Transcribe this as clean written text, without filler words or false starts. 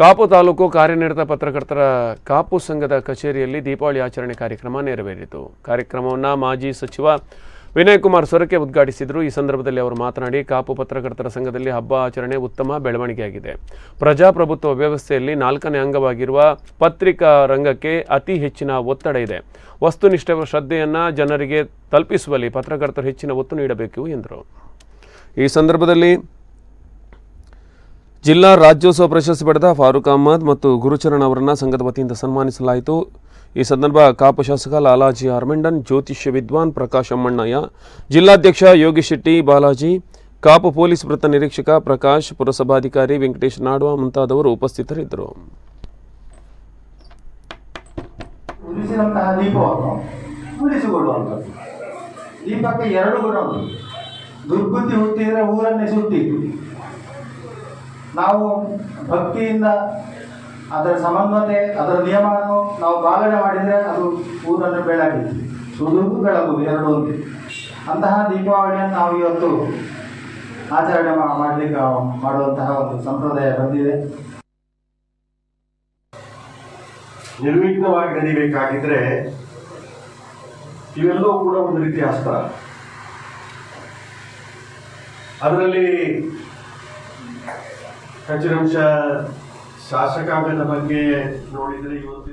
ಕಾಪು ತಾಲೂಕು ಕಾರ್ಯನಿರತ ಪತ್ರಕರ್ತರ ಕಾಪು ಸಂಘದ ಕಚೇರಿಯಲ್ಲಿ ದೀಪಾವಳಿ ಆಚರಣೆ ಕಾರ್ಯಕ್ರಮ ನೆರವೇರಿತು. ಕಾರ್ಯಕ್ರಮವನ್ನು ಮಾಜಿ ಸಚಿವ ವಿನಯ್ ಕುಮಾರ್ ಸೊರಕೆ ಉದ್ಘಾಟಿಸಿದರು. ಈ ಸಂದರ್ಭದಲ್ಲಿ ಅವರು ಮಾತನಾಡಿ, ಕಾಪು ಪತ್ರಕರ್ತರ ಸಂಘದಲ್ಲಿ ಹಬ್ಬ ಆಚರಣೆ ಉತ್ತಮ ಬೆಳವಣಿಗೆಯಾಗಿದೆ. ಪ್ರಜಾಪ್ರಭುತ್ವ ವ್ಯವಸ್ಥೆಯಲ್ಲಿ 4ನೇ ಅಂಗವಾಗಿರುವ ಪತ್ರಿಕಾ ರಂಗಕ್ಕೆ ಅತಿ ಹೆಚ್ಚಿನ ಒತ್ತಡ ಇದೆ. ವಸ್ತುನಿಷ್ಠ ಶ್ರದ್ಧೆಯನ್ನು ಜನರಿಗೆ ತಲುಪಿಸುವಲ್ಲಿ ಪತ್ರಕರ್ತರು ಹೆಚ್ಚಿನ ಒತ್ತು ನೀಡಬೇಕು ಎಂದರು. ಈ ಸಂದರ್ಭದಲ್ಲಿ ಜಿಲ್ಲಾ ರಾಜ್ಯೋತ್ಸವ ಪ್ರಶಸ್ತಿ ಪಡೆದ ಫಾರೂಕ್ ಅಹಮದ್ ಮತ್ತು ಗುರುಚರಣ್ ಅವರನ್ನು ಸಂಘದ ವತಿಯಿಂದ ಸನ್ಮಾನಿಸಲಾಯಿತು. ಈ ಸಂದರ್ಭ ಕಾಪು ಶಾಸಕ ಲಾಲಾಜಿ ಆರ್ಮೆಂಡನ್, ಜ್ಯೋತಿಷ್ಯ ವಿದ್ವಾನ್ ಪ್ರಕಾಶ್ ಅಮ್ಮಣ್ಣಯ್ಯ, ಜಿಲ್ಲಾಧ್ಯಕ್ಷ ಯೋಗೀಶ್ ಶೆಟ್ಟಿ ಬಾಲಾಜಿ, ಕಾಪು ಪೊಲೀಸ್ ವೃತ್ತ ನಿರೀಕ್ಷಕ ಪ್ರಕಾಶ್, ಪುರಸಭಾಧಿಕಾರಿ ವೆಂಕಟೇಶ್ ನಾಡ್ವ ಮುಂತಾದವರು ಉಪಸ್ಥಿತರಿದ್ದರು. ದೀಪಕ್ಕೆ ಎರಡು ಗುಣ ಉಂಟು. ದುರ್ಬುದ್ಧಿ ಹುಟ್ಟಿದ್ರೆ ಊರನ್ನೇ ಸುಟ್ಟಿತ್ತು. ನಾವು ಭಕ್ತಿಯಿಂದ ಅದರ ಸಮನ್ವತೆ, ಅದರ ನಿಯಮವನ್ನು ನಾವು ಪಾಲನೆ ಮಾಡಿದರೆ ಅದು ಊರನ್ನು ಬೆಳಗಿತ್ತು. ಸುಡುವುದು ಬೆಳಗುವುದು ಎರಡು ಒಂದೇ. ಅಂತಹ ದೀಪಾವಳಿಯನ್ನು ನಾವು ಇವತ್ತು ಆಚರಣೆ ಮಾಡುವಂತಹ ಒಂದು ಸಂಪ್ರದಾಯ ಬಂದಿದೆ. ನಿರ್ವಿಘ್ನವಾಗಿ ನಡೀಬೇಕಾಗಿದ್ರೆ ಇವೆಲ್ಲವೂ ಕೂಡ ಒಂದು ರೀತಿಯ ಅಸ್ತ್ರ. ಅದರಲ್ಲಿ ಹೆಚ್ಚಿನ ಅಂಶ ಶಾಸಕಾಂಗದ ಬಗ್ಗೆ ನೋಡಿದರೆ ಇವತ್ತು